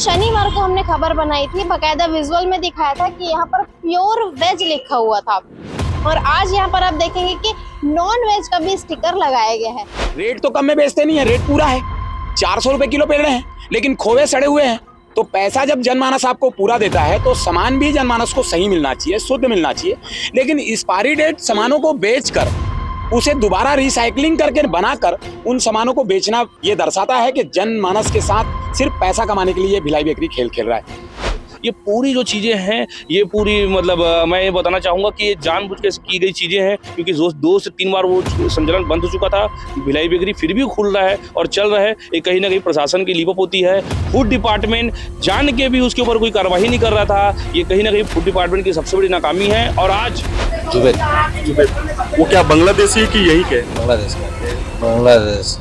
शनिवार को हमने खबर बनाई थी, बकायदा विजुअल में दिखाया था कि यहाँ पर प्योर वेज लिखा हुआ था और आज यहाँ पर आप देखेंगे कि नॉन वेज का भी स्टिकर लगाया गया है। रेट तो कम में बेचते नहीं है, रेट पूरा है। 400 रुपए किलो पेड़ रहे हैं, लेकिन खोवे सड़े हुए हैं। तो पैसा जब जनमानस आपको पूरा देता है तो सामान भी जनमानस को सही मिलना चाहिए, शुद्ध मिलना चाहिए। लेकिन एक्सपायरी डेट सामानों को बेचकर उसे दोबारा रिसाइकलिंग करके बनाकर उन सामानों को बेचना ये दर्शाता है कि जनमानस के साथ सिर्फ पैसा कमाने के लिए ये भिलाई बेकरी खेल खेल रहा है। ये पूरी जो चीज़ें हैं ये पूरी मतलब मैं ये बताना चाहूँगा कि ये जानबूझ के की गई चीज़ें हैं, क्योंकि 2 से 3 बार वो संचालन बंद हो चुका था। भिलाई बेकरी फिर भी खुल रहा है और चल रहा है। ये कहीं ना कहीं प्रशासन की लीपअप होती है। फूड डिपार्टमेंट जान के भी उसके ऊपर कोई कार्रवाई नहीं कर रहा था। ये कहीं ना कहीं फूड डिपार्टमेंट की सबसे बड़ी नाकामी है। और आज जुबैर वो क्या बांग्लादेशी है कि यही के? बांग्लादेश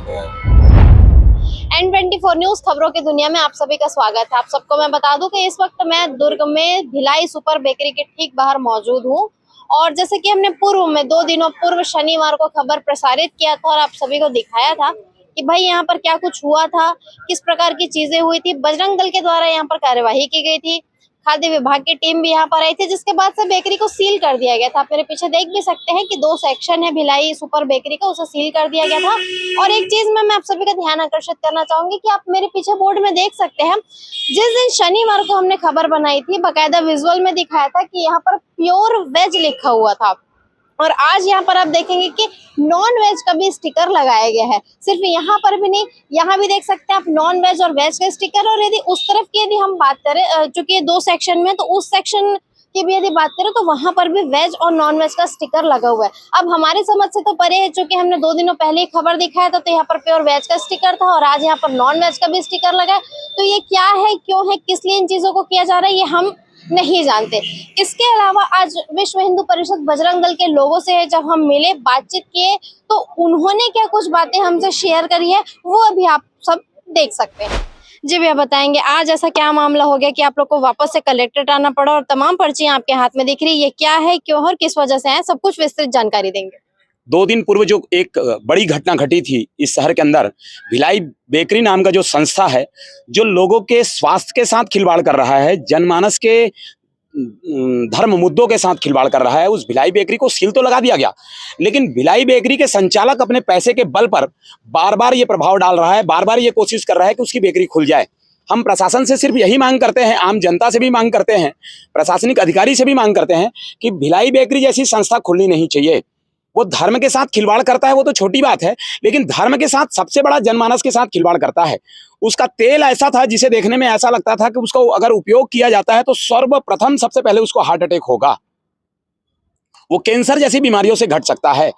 N24 न्यूज खबरों की दुनिया में आप सभी का स्वागत है। आप सबको मैं बता दूं कि इस वक्त मैं दुर्ग में भिलाई सुपर बेकरी के ठीक बाहर मौजूद हूं और जैसे कि हमने पूर्व में 2 दिनों पूर्व शनिवार को खबर प्रसारित किया था और आप सभी को दिखाया था कि भाई यहाँ पर क्या कुछ हुआ था, किस प्रकार की चीजें हुई थी। बजरंग दल के द्वारा यहाँ पर कार्यवाही की गई थी, खाद्य विभाग की टीम भी यहाँ पर आई थी, जिसके बाद से बेकरी को सील कर दिया गया था। आप मेरे पीछे देख भी सकते हैं कि 2 सेक्शन है भिलाई सुपर बेकरी का, उसे सील कर दिया गया था। और एक चीज मैं आप सभी का ध्यान आकर्षित करना चाहूंगी कि आप मेरे पीछे बोर्ड में देख सकते हैं, जिस दिन शनिवार को हमने खबर बनाई थी, बकायदा विजुअल में दिखाया था कि यहाँ पर प्योर वेज लिखा हुआ था और आज यहाँ पर आप देखेंगे कि नॉन वेज का भी स्टिकर लगाया गया है। सिर्फ यहाँ पर भी नहीं, यहाँ भी देख सकते हैं आप नॉन वेज और वेज का स्टिकर। और यदि उस तरफ की यदि हम बात करें, चूंकि 2 सेक्शन में, तो उस सेक्शन की भी यदि बात करें तो वहां पर भी वेज और नॉन वेज का स्टिकर लगा हुआ है। अब हमारी समझ से तो परे है, चूंकि हमने 2 दिनों पहले ही खबर दिखाया था तो यहाँ पर प्योर वेज का स्टिकर था और आज यहाँ पर नॉन वेज का भी स्टिकर लगा है। तो ये क्या है, क्यों है, किस लिए इन चीजों को किया जा रहा है, ये हम नहीं जानते। इसके अलावा आज विश्व हिंदू परिषद बजरंग दल के लोगों से जब हम मिले, बातचीत किए, तो उन्होंने क्या कुछ बातें हमसे शेयर करी है वो अभी आप सब देख सकते हैं। जी भैया बताएंगे, आज ऐसा क्या मामला हो गया कि आप लोग को वापस से कलेक्ट्रेट आना पड़ा और तमाम पर्चियां आपके हाथ में दिख रही है, ये क्या है, क्यों और किस वजह से है, सब कुछ विस्तृत जानकारी देंगे। 2 दिन पूर्व जो एक बड़ी घटना घटी थी इस शहर के अंदर, भिलाई बेकरी नाम का जो संस्था है, जो लोगों के स्वास्थ्य के साथ खिलवाड़ कर रहा है, जनमानस के धर्म मुद्दों के साथ खिलवाड़ कर रहा है, उस भिलाई बेकरी को सील तो लगा दिया गया, लेकिन भिलाई बेकरी के संचालक अपने पैसे के बल पर बार बार ये प्रभाव डाल रहा है, बार बार ये कोशिश कर रहा है कि उसकी बेकरी खुल जाए। हम प्रशासन से सिर्फ यही मांग करते हैं, आम जनता से भी मांग करते हैं, प्रशासनिक अधिकारी से भी मांग करते हैं कि भिलाई बेकरी जैसी संस्था खुलनी नहीं चाहिए। वो धर्म के साथ खिलवाड़ करता है वो तो छोटी बात है, लेकिन धर्म के साथ सबसे बड़ा जनमानस के साथ खिलवाड़ करता है। उसका तेल ऐसा था जिसे देखने में ऐसा लगता था कि उसको अगर उपयोग किया जाता है तो सर्वप्रथम सबसे पहले उसको हार्ट अटैक होगा, वो कैंसर जैसी बीमारियों से घट सकता है।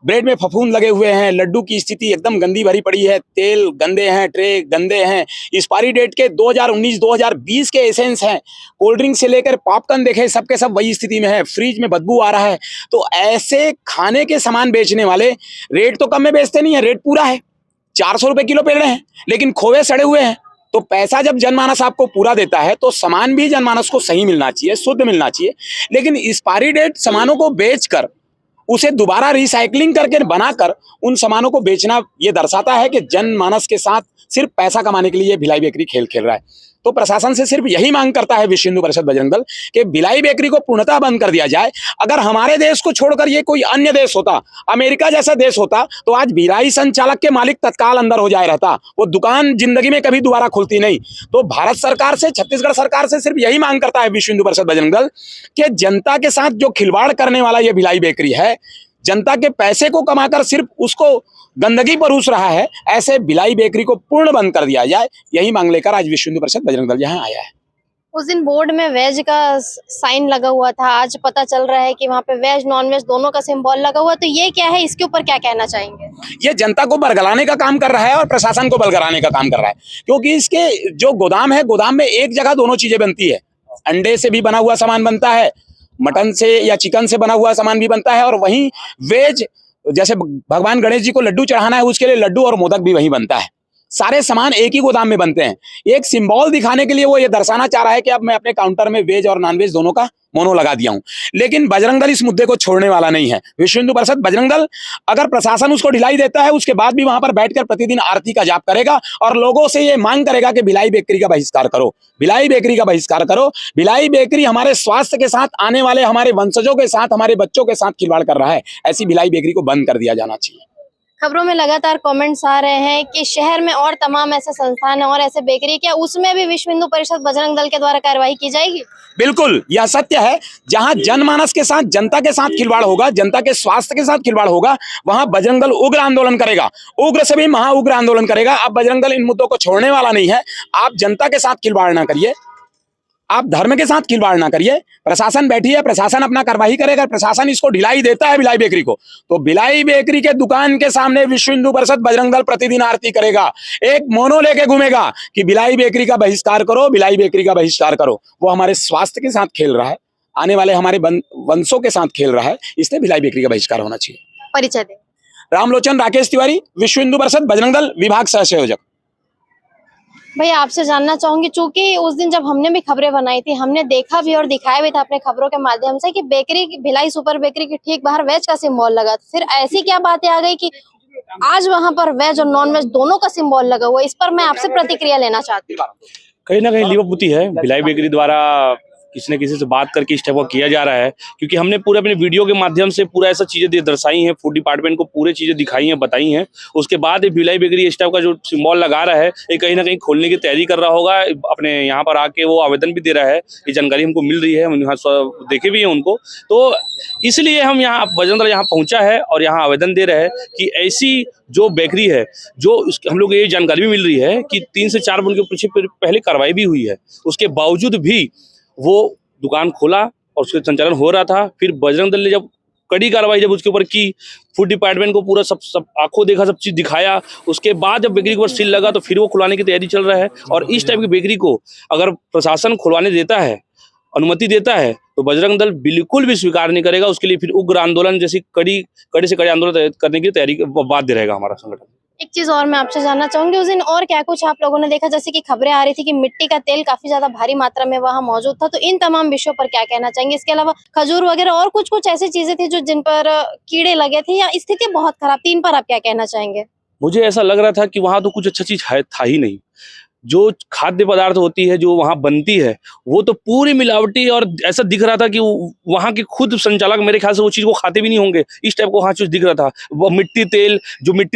ब्रेड में फफूंद लगे हुए हैं, लड्डू की स्थिति एकदम गंदी भरी पड़ी है, तेल गंदे हैं, ट्रे गंदे हैं, एक्सपायरी डेट के 2019-2020 के एसेंस हैं, कोल्ड ड्रिंक से लेकर पॉपकॉर्न देखे सबके सब वही स्थिति में है, फ्रिज में बदबू आ रहा है। तो ऐसे खाने के सामान बेचने वाले रेट तो कम में बेचते नहीं है, रेट पूरा है। 400 रुपए किलो पेड़ रहे हैं, लेकिन खोवे सड़े हुए हैं। तो पैसा जब जनमानस आपको पूरा देता है तो सामान भी जनमानस को सही मिलना चाहिए, शुद्ध मिलना चाहिए। लेकिन एक्सपायरी डेट सामानों को बेचकर उसे दोबारा रिसाइकलिंग करके बनाकर उन सामानों को बेचना ये दर्शाता है कि जनमानस के साथ सिर्फ पैसा कमाने के लिए ये भिलाई बेकरी खेल खेल रहा है। तो प्रशासन से सिर्फ यही मांग करता है विश्व हिंदू परिषद बजरंग दल कि भिलाई बेकरी को पूर्णतः बंद कर दिया जाए। अगर हमारे देश को छोड़कर ये कोई अन्य देश होता, अमेरिका जैसा देश होता, तो आज भिलाई संचालक के मालिक तत्काल अंदर हो जाए रहता, वो दुकान जिंदगी में कभी दोबारा खुलती नहीं। तो भारत सरकार से, छत्तीसगढ़ सरकार से सिर्फ यही मांग करता है विश्व हिंदू परिषद बजरंग दल कि जनता के साथ जो खिलवाड़ करने वाला ये भिलाई बेकरी है, जनता के पैसे को कमाकर सिर्फ उसको गंदगी परोस रहा है, ऐसे भिलाई बेकरी को पूर्ण बंद कर दिया जाए। यही मांग लेकर आज विश्व हिंदू परिषद बजरंग दल यहाँ आया है। उस दिन बोर्ड में वेज का साइन लगा हुआ था, आज पता चल रहा है कि वहाँ पे वेज नॉन वेज दोनों का सिंबल लगा हुआ, तो ये क्या है, इसके ऊपर क्या कहना चाहेंगे? ये जनता को बरगलाने का काम कर रहा है और प्रशासन को बरगलाने का काम कर रहा है, क्योंकि इसके जो गोदाम है, गोदाम में एक जगह दोनों चीजें बनती है। अंडे से भी बना हुआ सामान बनता है, मटन से या चिकन से बना हुआ सामान भी बनता है, और वहीं वेज जैसे भगवान गणेश जी को लड्डू चढ़ाना है उसके लिए लड्डू और मोदक भी वहीं बनता है। सारे सामान एक ही गोदाम में बनते हैं। एक सिंबल दिखाने के लिए वो ये दर्शाना चाह रहा है कि अब मैं अपने काउंटर में वेज और नॉन वेज दोनों का मोनो लगा दिया हूं। लेकिन बजरंग दल इस मुद्दे को छोड़ने वाला नहीं है। विश्व हिंदू परिषद बजरंग दल, अगर प्रशासन उसको ढिलाई देता है, उसके बाद भी वहां पर बैठकर प्रतिदिन आरती का जाप करेगा और लोगों से ये मांग करेगा कि भिलाई बेकरी का बहिष्कार करो, भिलाई बेकरी का बहिष्कार करो। भिलाई बेकरी हमारे स्वास्थ्य के साथ, आने वाले हमारे वंशजों के साथ, हमारे बच्चों के साथ खिलवाड़ कर रहा है। ऐसी भिलाई बेकरी को बंद कर दिया जाना चाहिए। खबरों में लगातार कमेंट्स आ रहे हैं कि शहर में और तमाम ऐसे संस्थान और ऐसे बेकरी, क्या उसमें भी विश्व हिंदू परिषद बजरंग दल के द्वारा कार्रवाई की जाएगी? बिल्कुल, यह सत्य है। जहां जनमानस के साथ, जनता के साथ खिलवाड़ होगा, जनता के स्वास्थ्य के साथ खिलवाड़ होगा, वहां बजरंग दल उग्र आंदोलन करेगा, उग्र से भी महाउग्र आंदोलन करेगा। अब बजरंग दल इन मुद्दों को छोड़ने वाला नहीं है। आप जनता के साथ खिलवाड़ ना करिए, आप धर्म के साथ खिलवाड़ ना करिए। प्रशासन बैठी है, प्रशासन अपना कार्रवाई करेगा। प्रशासन इसको ढिलाई देता है भिलाई बेकरी को, तो भिलाई बेकरी के दुकान के सामने विश्व हिंदू परिषद बजरंग दल प्रतिदिन आरती करेगा, एक मोनो लेके घूमेगा कि भिलाई बेकरी का बहिष्कार करो, भिलाई बेकरी का बहिष्कार करो। वो हमारे स्वास्थ्य के साथ खेल रहा है, आने वाले हमारे वंशों के साथ खेल रहा है, इसलिए भिलाई बेकरी का बहिष्कार होना चाहिए। परिचय दें। रामलोचन राकेश तिवारी, विश्व हिंदू परिषद बजरंग दल विभाग सह संयोजक। भैया आपसे जानना चाहूंगी, चूंकि उस दिन जब हमने भी खबरें बनाई थी, हमने देखा भी और दिखाया भी था अपने खबरों के माध्यम से कि बेकरी, भिलाई सुपर बेकरी के ठीक बाहर वेज का सिंबल लगा था। फिर ऐसी क्या बातें आ गई कि आज वहां पर वेज और नॉन वेज दोनों का सिंबल लगा हुआ? इस पर मैं आपसे प्रतिक्रिया लेना चाहती हूँ। कहीं ना कहीं लीवापुती है। भिलाई बेकरी द्वारा किसी न किसी से बात करके इस टाइप का किया जा रहा है, क्योंकि हमने पूरे अपने वीडियो के माध्यम से पूरा ऐसा चीजें दर्शाई हैं, फूड डिपार्टमेंट को पूरे चीजें दिखाई हैं, बताई हैं। उसके बाद ये भिलाई बेकरी इस टाइप का जो सिंबल लगा रहा है, ये कहीं ना कहीं खोलने की तैयारी कर रहा होगा। अपने यहाँ पर आके वो आवेदन भी दे रहा है, ये जानकारी हमको मिल रही है, हम यहाँ देखे भी हैं उनको। तो इसलिए हम यहाँ बजरंग दल यहाँ पहुंचा है और यहाँ आवेदन दे रहे हैं कि ऐसी जो बेकरी है, जो हम लोग ये जानकारी भी मिल रही है कि 3 से 4 उनके पीछे पहले कार्रवाई भी हुई है, उसके बावजूद भी वो दुकान खोला और उसके संचालन हो रहा था। फिर बजरंग दल ने जब कड़ी कार्रवाई जब उसके ऊपर की, फूड डिपार्टमेंट को पूरा सब आंखों देखा, सब चीज दिखाया, उसके बाद जब बेकरी के ऊपर सील लगा तो फिर वो खुलाने की तैयारी चल रहा है। और इस टाइप की बेकरी को अगर प्रशासन खुलवाने देता है, अनुमति देता है, तो बजरंग दल बिल्कुल भी स्वीकार नहीं करेगा। उसके लिए फिर उग्र आंदोलन जैसी कड़ी से कड़ी आंदोलन करने की तैयारी बाध्य रहेगा हमारा संगठन। एक चीज और मैं आपसे जानना चाहूंगी, उस दिन और क्या कुछ आप लोगों ने देखा? जैसे कि खबरें आ रही थी कि मिट्टी का तेल काफी ज्यादा भारी मात्रा में वहां मौजूद था, तो इन तमाम विषयों पर क्या कहना चाहेंगे? इसके अलावा खजूर वगैरह और कुछ ऐसी चीजें थी जो जिन पर कीड़े लगे थे या स्थिति बहुत खराब थी, इन पर आप क्या कहना चाहेंगे? मुझे ऐसा लग रहा था कि वहां तो कुछ अच्छा चीज था ही नहीं। जो खाद्य पदार्थ होती है, जो वहां बनती है, वो तो पूरी मिलावटी, और ऐसा दिख रहा था कि वहां के खुद संचालक मेरे ख्याल से वो चीज को खाते भी नहीं होंगे, इस टाइप को वहां चीज दिख रहा था। वो मिट्टी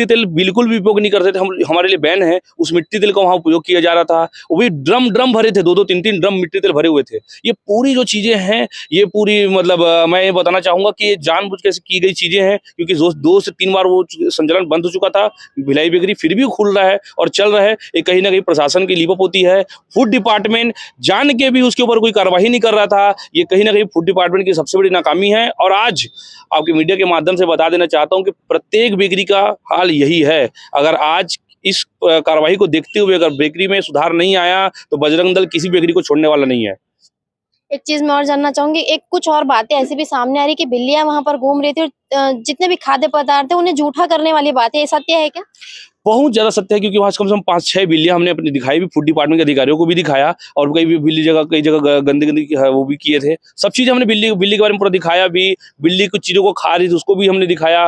तेल बिल्कुल भी उपयोग नहीं करते थे, हमारे लिए बैन है। उस मिट्टी तेल का वहां उपयोग किया जा रहा था। वो भी ड्रम भरे थे, 2-2, 3-3 ड्रम मिट्टी तेल भरे हुए थे। ये पूरी जो चीजें हैं, ये पूरी मतलब मैं ये बताना चाहूंगा कि ये जानबूझ के की गई चीजें हैं, क्योंकि 2 से 3 बार वो संचालन बंद हो चुका था। भिलाई बेकरी फिर भी खुल रहा है और चल रहा है। ये कहीं ना कहीं प्रशासन की लीवापुती है। फूड डिपार्टमेंट जान के भी उसके ऊपर कोई कार्रवाई नहीं कर रहा था। ये कहीं ना कहीं फूड डिपार्टमेंट की सबसे बड़ी नाकामी है। और आज आपके मीडिया के माध्यम से बता देना चाहता हूं कि प्रत्येक बेकरी का हाल यही है। अगर आज इस कार्रवाई को देखते हुए अगर बेकरी में सुधार नहीं आया, तो बजरंग दल किसी बेकरी को छोड़ने वाला नहीं है। एक चीज मैं और जानना चाहूंगी, एक कुछ और बातें ऐसी भी सामने आ रही कि बिल्लियां वहां पर घूम रही थी और जितने भी खाद्य पदार्थ है उन्हें जूठा करने वाली बात है, ये सत्य है क्या? बहुत ज्यादा सत्य है, क्योंकि वहाँ कम से कम 5-6 बिल्लियां हमने अपनी दिखाई भी, फूड डिपार्टमेंट के अधिकारियों को भी दिखाया, और कई जगह गंदी वो भी किए थे। सब चीजें हमने बिल्ली के बारे में पूरा दिखाया भी। बिल्ली कुछ चीजों को खा रही थी, उसको भी हमने दिखाया।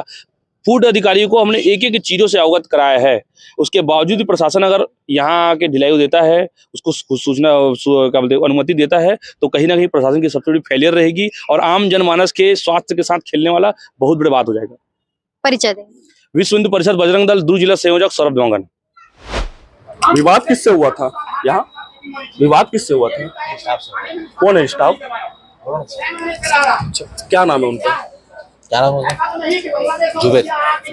फूड अधिकारियों को हमने एक चीजों से अवगत कराया है। उसके बावजूद भी प्रशासन अगर यहाँ आके ढिलाई देता है, उसको सूचना क्या बोलते हैं, अनुमति देता है, तो कहीं ना कहीं प्रशासन की सबसे बड़ी फेलियर रहेगी और आम जनमानस के स्वास्थ्य के साथ खेलने वाला बहुत बड़ी बात हो जाएगा। परिचय दें। विश्व हिंदू परिषद बजरंग दल दुर्ग जिला संयोजक सौरभ देवांगन। विवाद किससे हुआ था? यहाँ विवाद किससे हुआ था? कौन है स्टाफ? क्या नाम है उनका? क्या नाम होगा?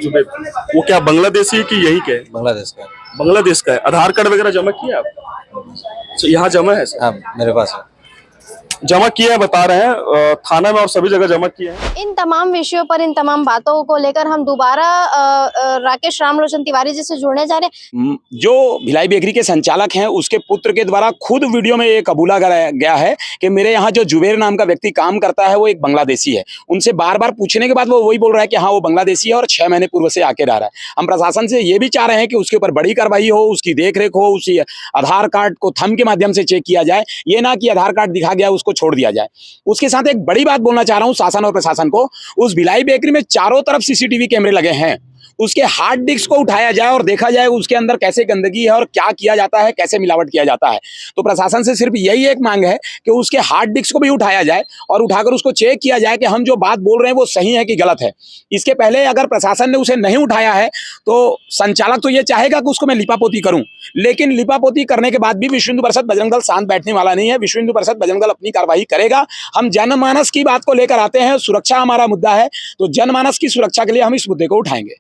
जुबेद। वो क्या बांग्लादेशी है कि यही के? बांग्लादेश का। बांग्लादेश का है। आधार कार्ड वगैरह जमा किया आप? यहाँ जमा है सर? हाँ, मेरे पास है। जमा किए हैं बता रहे हैं, थाना में और सभी जगह जमा किए हैं। इन तमाम विषयों पर, इन तमाम बातों को लेकर हम दोबारा राकेश रामलोचन तिवारी जी से जुड़ने जा रहे हैं। जो भिलाई बेकरी के संचालक हैं उसके पुत्र के द्वारा खुद वीडियो में ये कबूला गया है कि मेरे यहाँ जो जुबेर नाम का व्यक्ति काम करता है वो एक बांग्लादेशी है। उनसे बार बार पूछने के बाद वो वही बोल रहा है कि हाँ वो बांग्लादेशी है और 6 महीने पूर्व से आके रह रहा है। हम प्रशासन से ये भी चाह रहे हैं कि उसके ऊपर बड़ी कार्रवाई हो, उसकी देखरेख हो, उसी आधार कार्ड को थंब के माध्यम से चेक किया जाए, ये ना कि आधार कार्ड दिखा गया उसको छोड़ दिया जाए। उसके साथ एक बड़ी बात बोलना चाह रहा हूँ शासन और प्रशासन को, उस भिलाई बेकरी में चारों तरफ सीसीटीवी कैमरे लगे हैं, उसके हार्ड डिस्क को उठाया जाए और देखा जाए उसके अंदर कैसे गंदगी है और क्या किया जाता है, कैसे मिलावट किया जाता है। तो प्रशासन से सिर्फ यही एक मांग है कि उसके हार्ड डिस्क को भी उठाया जाए और उठाकर उसको चेक किया जाए कि हम जो बात बोल रहे हैं वो सही है कि गलत है। इसके पहले अगर प्रशासन ने उसे नहीं उठाया है तो संचालक तो ये चाहेगा कि उसको मैं लिपापोती करूं, लेकिन लिपापोती करने के बाद भी विश्व हिंदू परिषद बजरंग दल शांत बैठने वाला नहीं है। विश्व हिंदू परिषद बजरंग दल अपनी कार्रवाई करेगा। हम जनमानस की बात को लेकर आते हैं, सुरक्षा हमारा मुद्दा है, तो जनमानस की सुरक्षा के लिए हम इस मुद्दे को उठाएंगे।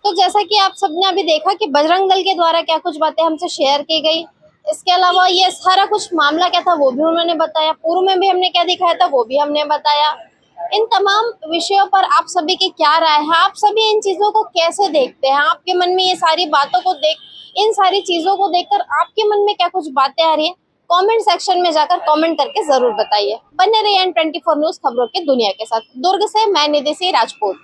तो जैसा कि आप सबने अभी देखा कि बजरंग दल के द्वारा क्या कुछ बातें हमसे शेयर की गई, इसके अलावा ये सारा कुछ मामला क्या था वो भी उन्होंने बताया, पूर्व में भी हमने क्या दिखाया था वो भी हमने बताया। इन तमाम विषयों पर आप सभी की क्या राय है, आप सभी इन चीजों को कैसे देखते हैं, आपके मन में ये सारी बातों को इन सारी चीजों को देखकर आपके मन में क्या कुछ बातें आ रही है, कमेंट सेक्शन में जाकर कमेंट करके जरूर बताइए। बने रहिए N24 न्यूज खबरों की दुनिया के साथ। दुर्ग से मैं निधि सिंह राजपूत।